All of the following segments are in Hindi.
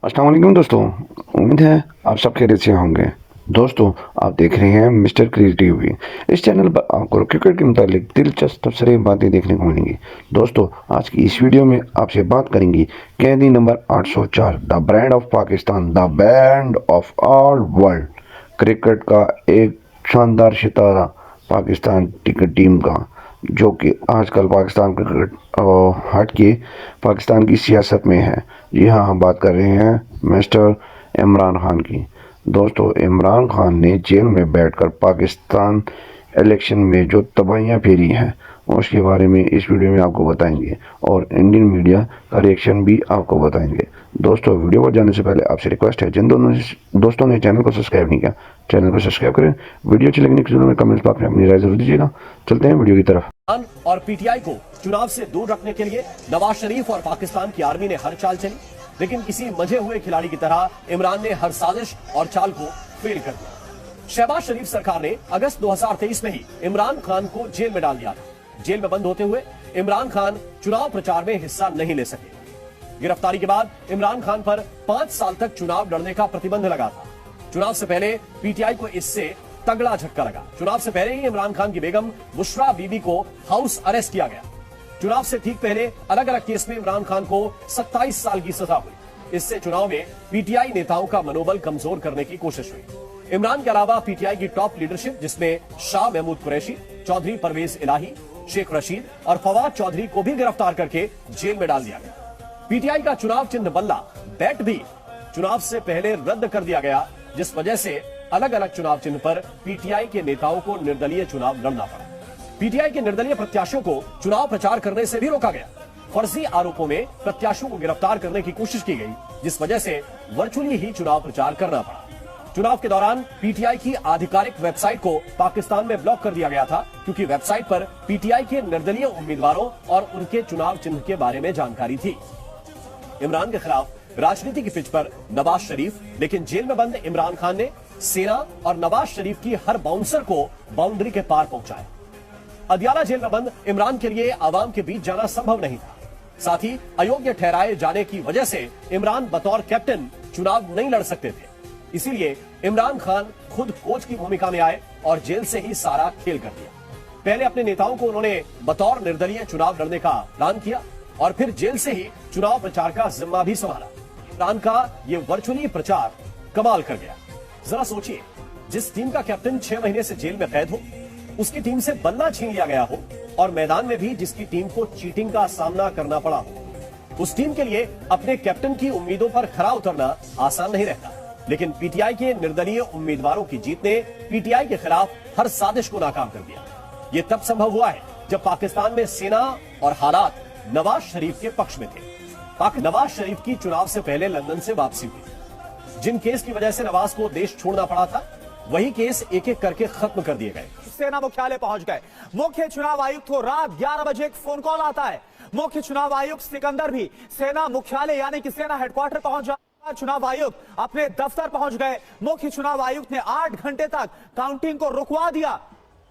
अस्सलाम वालेकुम दोस्तों। उम्मीद है आप सब खैरियत से होंगे। दोस्तों, आप देख रहे हैं मिस्टर क्रिएटिव। इस चैनल पर आपको क्रिकेट के मुतालिक दिलचस्प तबसरे बातें देखने को मिलेंगी। दोस्तों, आज की इस वीडियो में आपसे बात करेंगे कैदी number 804, the brand of Pakistan, the band of all world. Cricket का एक शानदार सितारा पाकिस्तान क्रिकेट टीम का, जो कि आजकल पाकिस्तान क्रिकेट हट के पाकिस्तान की सियासत में है। जी हाँ, हम बात कर रहे हैं मिस्टर इमरान खान की। दोस्तों, इमरान खान ने जेल में बैठकर पाकिस्तान इलेक्शन में जो तबाहियां फेरी हैं उसके बारे में इस वीडियो में आपको बताएंगे और इंडियन मीडिया का रिएक्शन भी आपको बताएंगे। दोस्तों, वीडियो पर जाने से पहले आपसे रिक्वेस्ट है, जिन दोस्तों ने चैनल को सब्सक्राइब नहीं किया, चैनल को सब्सक्राइब करें। वीडियो अच्छी लगने की में कमेंट्स बॉक्स में अपनी राय जरूर दीजिएगा। चलते हैं वीडियो की तरफ। और पीटीआई को चुनाव से दूर रखने के लिए नवाज शरीफ और पाकिस्तान की आर्मी ने हर चाल चली, लेकिन किसी मंझे हुए खिलाड़ी की तरह इमरान ने हर साजिश और चाल को फेल कर दिया। शहबाज शरीफ सरकार ने अगस्त 2023 में ही इमरान खान को जेल में डाल दिया था। जेल में बंद होते हुए इमरान खान चुनाव प्रचार में हिस्सा नहीं ले सके। गिरफ्तारी के बाद इमरान खान पर 5 साल तक चुनाव लड़ने का प्रतिबंध लगा था। चुनाव से पहले पीटीआई को इससे तगड़ा झटका लगा। चुनाव से पहले ही इमरान खान की बेगम बुशरा बीबी को हाउस अरेस्ट किया गया। चुनाव से ठीक पहले अलग अलग केस में इमरान खान को 27 साल की सजा हुई। इससे चुनाव में पीटीआई नेताओं का मनोबल कमजोर करने की कोशिश हुई। इमरान के अलावा पीटीआई की टॉप लीडरशिप, जिसमें शाह महमूद कुरैशी, चौधरी परवेज इलाही, शेख रशीद और फवाद चौधरी को भी गिरफ्तार करके जेल में डाल दिया गया। पीटीआई का चुनाव चिन्ह बल्ला बैट भी चुनाव से पहले रद्द कर दिया गया, जिस वजह से अलग अलग चुनाव चिन्ह पर पीटीआई के नेताओं को निर्दलीय चुनाव लड़ना पड़ा। पीटीआई के निर्दलीय प्रत्याशियों को चुनाव प्रचार करने से भी रोका गया। फर्जी आरोपों में प्रत्याशियों को गिरफ्तार करने की कोशिश की गई, जिस वजह से वर्चुअली ही चुनाव प्रचार करना पड़ा। चुनाव के दौरान पीटीआई की आधिकारिक वेबसाइट को पाकिस्तान में ब्लॉक कर दिया गया था, क्योंकि वेबसाइट पर पीटीआई के निर्दलीय उम्मीदवारों और उनके चुनाव चिन्ह के बारे में जानकारी थी। इमरान के खिलाफ राजनीति की पिच पर नवाज शरीफ, लेकिन जेल में बंद इमरान खान ने सेना और नवाज शरीफ की हर बाउंसर को बाउंड्री के पार पहुंचाया। अदियाला जेल में बंद इमरान के लिए आवाम के बीच जाना संभव नहीं था। साथ ही अयोग्य ठहराए जाने की वजह से इमरान बतौर कैप्टन चुनाव नहीं लड़ सकते थे। इसीलिए इमरान खान खुद कोच की भूमिका में आए और जेल से ही सारा खेल कर दिया। पहले अपने नेताओं को उन्होंने बतौर निर्दलीय चुनाव लड़ने का ऐलान किया और फिर जेल से ही चुनाव प्रचार का जिम्मा भी संभाला। इमरान का ये वर्चुअली प्रचार कमाल कर गया। जरा सोचिए, जिस टीम का कैप्टन 6 महीने से जेल में कैद हो, उसकी टीम से बल्ला छीन लिया गया हो और मैदान में भी जिसकी टीम को चीटिंग का सामना करना पड़ा हो, उस टीम के लिए अपने कैप्टन की उम्मीदों पर खरा उतरना आसान नहीं रहता। लेकिन पीटीआई के निर्दलीय उम्मीदवारों की जीत ने पीटीआई के खिलाफ हर साजिश को नाकाम कर दिया। ये तब संभव हुआ है जब पाकिस्तान में सेना और हालात नवाज शरीफ के पक्ष में थे। नवाज शरीफ की चुनाव से पहले लंदन से वापसी हुई। जिन केस की वजह से नवाज को देश छोड़ना पड़ा था, वही केस एक एक करके खत्म कर दिए गए। सेना मुख्यालय पहुंच गए। मुख्य चुनाव आयुक्त को रात 11 बजे एक फोन कॉल आता है। मुख्य चुनाव आयुक्त सिकंदर भी सेना मुख्यालय यानी कि सेना हेडक्वार्टर पहुंच जाता। चुनाव आयुक्त अपने दफ्तर पहुंच गए। मुख्य चुनाव आयुक्त ने 8 घंटे तक काउंटिंग को रुकवा दिया।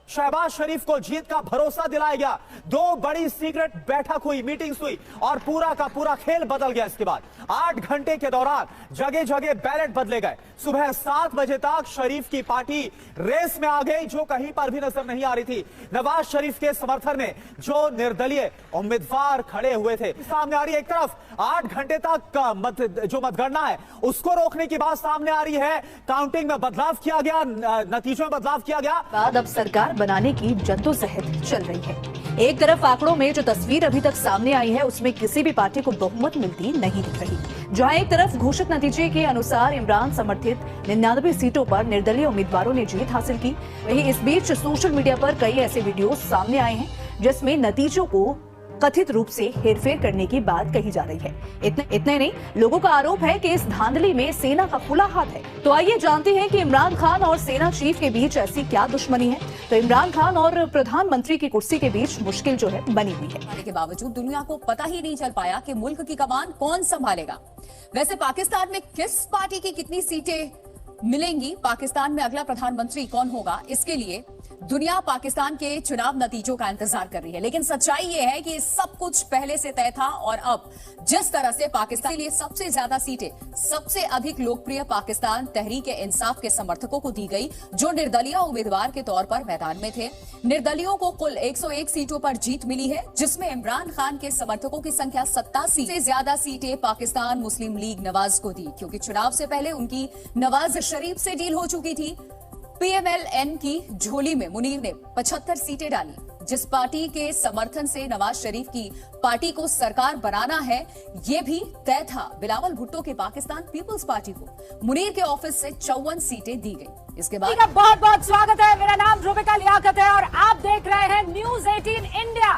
शहबाज शरीफ को जीत का भरोसा दिलाया गया। 2 बड़ी सीक्रेट बैठक हुई, मीटिंग्स हुई और पूरा का पूरा खेल बदल गया। इसके बाद 8 घंटे के दौरान जगह जगह बैलेट बदले गए। सुबह 7 बजे तक शरीफ की पार्टी रेस में आ गई, जो कहीं पर भी नजर नहीं आ रही थी। नवाज शरीफ के समर्थन में जो निर्दलीय उम्मीदवार खड़े हुए थे, सामने आ रही है। एक तरफ 8 घंटे तक जो मतगणना है उसको रोकने की बात सामने आ रही है। काउंटिंग में बदलाव किया गया, नतीजों में बदलाव किया गया। बाद अब सरकार बनाने की जद्दोजहद चल रही है। एक तरफ आंकड़ों में जो तस्वीर अभी तक सामने आई है, उसमें किसी भी पार्टी को बहुमत मिलती नहीं दिख रही। जहां एक तरफ घोषित नतीजे के अनुसार इमरान समर्थित 99 सीटों पर निर्दलीय उम्मीदवारों ने जीत हासिल की, वहीं इस बीच सोशल मीडिया पर कई ऐसे वीडियो सामने आए हैं जिसमें नतीजों को कथित रूप से हेरफेर करने की बात कही जा रही है। इतने नहीं, लोगों का आरोप है कि इस धांधली में सेना का खुला हाथ है। तो आइए जानते हैं कि इमरान खान और सेना चीफ के बीच ऐसी क्या दुश्मनी है। तो इमरान खान और प्रधानमंत्री की कुर्सी के बीच मुश्किल जो है बनी हुई है। के बावजूद दुनिया को पता ही नहीं चल पाया कि मुल्क की कमान कौन संभालेगा। वैसे पाकिस्तान में किस पार्टी की कितनी सीटें मिलेंगी। पाकिस्तान में अगला प्रधानमंत्री कौन होगा, इसके लिए दुनिया पाकिस्तान के चुनाव नतीजों का इंतजार कर रही है। लेकिन सच्चाई यह है कि सब कुछ पहले से तय था और अब जिस तरह से पाकिस्तान के लिए सबसे ज्यादा सीटें सबसे अधिक लोकप्रिय पाकिस्तान तहरीक-ए-इंसाफ के समर्थकों को दी गई, जो निर्दलीय उम्मीदवार के तौर पर मैदान में थे। निर्दलियों को कुल 101 सीटों पर जीत मिली है, जिसमें इमरान खान के समर्थकों की संख्या 87 से ज्यादा सीटें पाकिस्तान मुस्लिम लीग नवाज को दी, क्योंकि चुनाव से पहले उनकी नवाज शरीफ से डील हो चुकी थी। PMLN की झोली में मुनीर ने 75 सीटें डाली। जिस पार्टी के समर्थन से नवाज शरीफ की पार्टी को सरकार बनाना है, ये भी तय था। बिलावल भुट्टो के पाकिस्तान पीपल्स पार्टी को मुनीर के ऑफिस से 54 सीटें दी गई। इसके बाद बहुत बहुत स्वागत है। मेरा नाम रुबिका लियाकत है और आप देख रहे हैं न्यूज 18 इंडिया।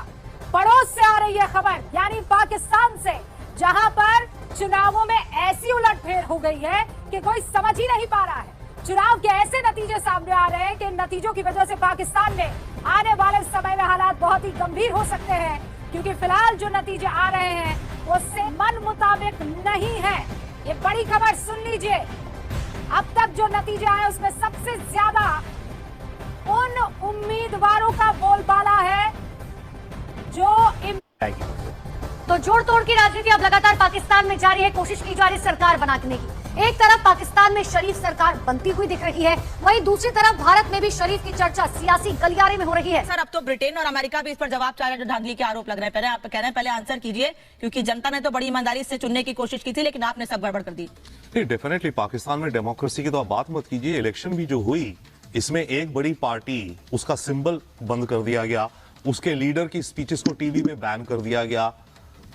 पड़ोस से आ रही है खबर, यानी पाकिस्तान से, जहां पर चुनावों में ऐसी उलटफेर हो गई है कि कोई समझ ही नहीं पा रहा है। चुनाव के ऐसे नतीजे सामने आ रहे हैं कि इन नतीजों की वजह से पाकिस्तान में आने वाले समय में हालात बहुत ही गंभीर हो सकते हैं, क्योंकि फिलहाल जो नतीजे आ रहे हैं उससे मन मुताबिक नहीं है। ये बड़ी खबर सुन लीजिए। अब तक जो नतीजे आए उसमें सबसे ज्यादा उन उम्मीदवारों का बोलबाला है जो तो जोड़ तोड़ की राजनीति अब लगातार पाकिस्तान में जारी है। कोशिश की जा रही सरकार बनाने की। एक तरफ पाकिस्तान में शरीफ सरकार बनती हुई दिख रही है, वहीं दूसरी तरफ भारत में भी शरीफ की चर्चा सियासी गलियारे में हो रही है। सर, अब तो ब्रिटेन और अमेरिका भी इस पर जवाब चाह रहे हैं जो धांधली के आरोप लग रहे हैं। पहले आप कह रहे हैं, पहले आंसर कीजिए, क्योंकि जनता ने तो बड़ी ईमानदारी से चुनने की कोशिश की थी, लेकिन आपने सब गड़बड़ कर दी। डेफिनेटली पाकिस्तान में डेमोक्रेसी की तो आप बात मत कीजिए। इलेक्शन भी जो हुई, इसमें एक बड़ी पार्टी, उसका सिंबल बंद कर दिया गया, उसके लीडर की स्पीचेस को टीवी में बैन कर दिया गया,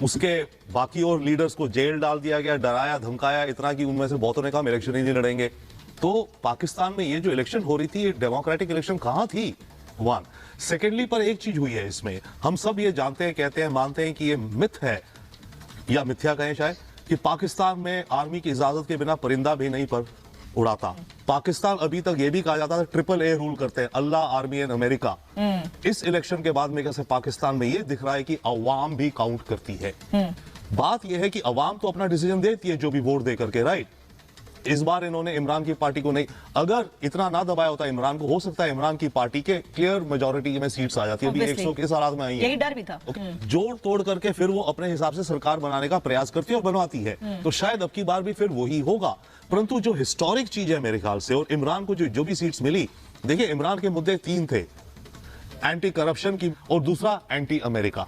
उसके बाकी और लीडर्स को जेल डाल दिया गया, डराया धमकाया इतना कि उनमें से बहुतों ने कहा हम इलेक्शन ही नहीं लड़ेंगे। तो पाकिस्तान में ये जो इलेक्शन हो रही थी, ये डेमोक्रेटिक इलेक्शन कहां थी? वन सेकेंडली पर एक चीज हुई है इसमें, हम सब ये जानते हैं, कहते हैं, मानते हैं कि ये मिथ है या मिथ्या कहें शायद, कि पाकिस्तान में आर्मी की इजाजत के बिना परिंदा भी नहीं पर उड़ाता। पाकिस्तान अभी तक ये भी कहा जाता था AAA रूल करते हैं, अल्लाह, आर्मी एंड अमेरिका। इस इलेक्शन के बाद में कैसे पाकिस्तान में ये दिख रहा है कि अवाम भी काउंट करती है। बात यह है कि अवाम तो अपना डिसीजन देती है जो भी वोट दे करके, राइट। इस बार इन्होंने इमरान की पार्टी को नहीं, अगर इतना ना दबाया होता इमरान को, हो सकता है इमरान की पार्टी के क्लियर मेजोरिटी में सीट्स आ जाती है। अभी 100 के साथ में आई है, यही डर भी था। जोड़ तोड़ करके फिर वो अपने हिसाब से सरकार बनाने का प्रयास करती है और बनवाती है। तो शायद अब की बार भी फिर वही होगा। परंतु जो हिस्टोरिक चीज है मेरे ख्याल से, और इमरान को जो भी सीट्स मिली, देखिए इमरान के मुद्दे 3 थे, एंटी करप्शन की, और दूसरा एंटी अमेरिका।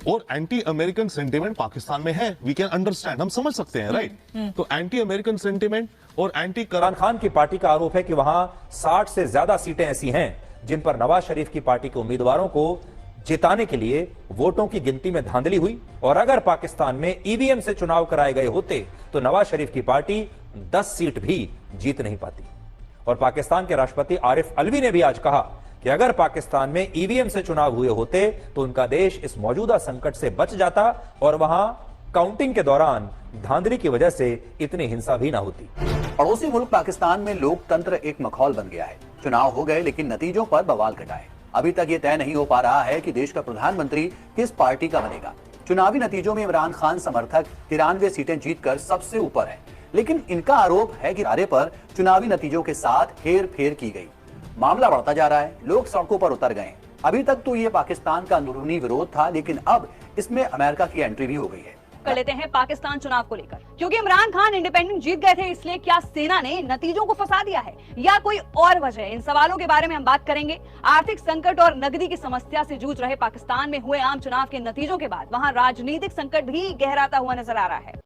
और एंटी अमेरिकन सेंटिमेंट पाकिस्तान में है, वी कैन अंडरस्टैंड, हम समझ सकते हैं, राइट। तो एंटी अमेरिकन सेंटिमेंट और एंटी इमरान खान की पार्टी का आरोप है कि वहां 60 से ज्यादा सीटें ऐसी हैं जिन पर नवाज शरीफ की पार्टी के उम्मीदवारों को जिताने के लिए वोटों की गिनती में धांधली हुई, और अगर पाकिस्तान में ईवीएम से चुनाव कराए गए होते तो नवाज शरीफ की पार्टी 10 सीट भी जीत नहीं पाती। और पाकिस्तान के राष्ट्रपति आरिफ अलवी ने भी आज कहा कि अगर पाकिस्तान में ईवीएम से चुनाव हुए होते तो उनका देश इस मौजूदा संकट से बच जाता और वहां काउंटिंग के दौरान धांधली की वजह से इतनी हिंसा भी ना होती। पड़ोसी मुल्क पाकिस्तान में लोकतंत्र एक मखौल बन गया है। चुनाव हो गए लेकिन नतीजों पर बवाल घटा है। अभी तक ये तय नहीं हो पा रहा है कि देश का प्रधानमंत्री किस पार्टी का बनेगा। चुनावी नतीजों में इमरान खान समर्थक 93 सीटें जीतकर सबसे ऊपर हैं, लेकिन इनका आरोप है कि इरादे पर चुनावी नतीजों के साथ हेर फेर की गई। मामला बढ़ता जा रहा है, लोग सड़कों पर उतर गए। अभी तक तो ये पाकिस्तान का अंदरूनी विरोध था, लेकिन अब इसमें अमेरिका की एंट्री भी हो गई है। कर लेते हैं पाकिस्तान चुनाव को लेकर, क्योंकि इमरान खान इंडिपेंडेंट जीत गए थे, इसलिए क्या सेना ने नतीजों को फंसा दिया है या कोई और वजह है? इन सवालों के बारे में हम बात करेंगे। आर्थिक संकट और नकदी की समस्या से जूझ रहे पाकिस्तान में हुए आम चुनाव के नतीजों के बाद वहां राजनीतिक संकट भी गहराता हुआ नजर आ रहा है।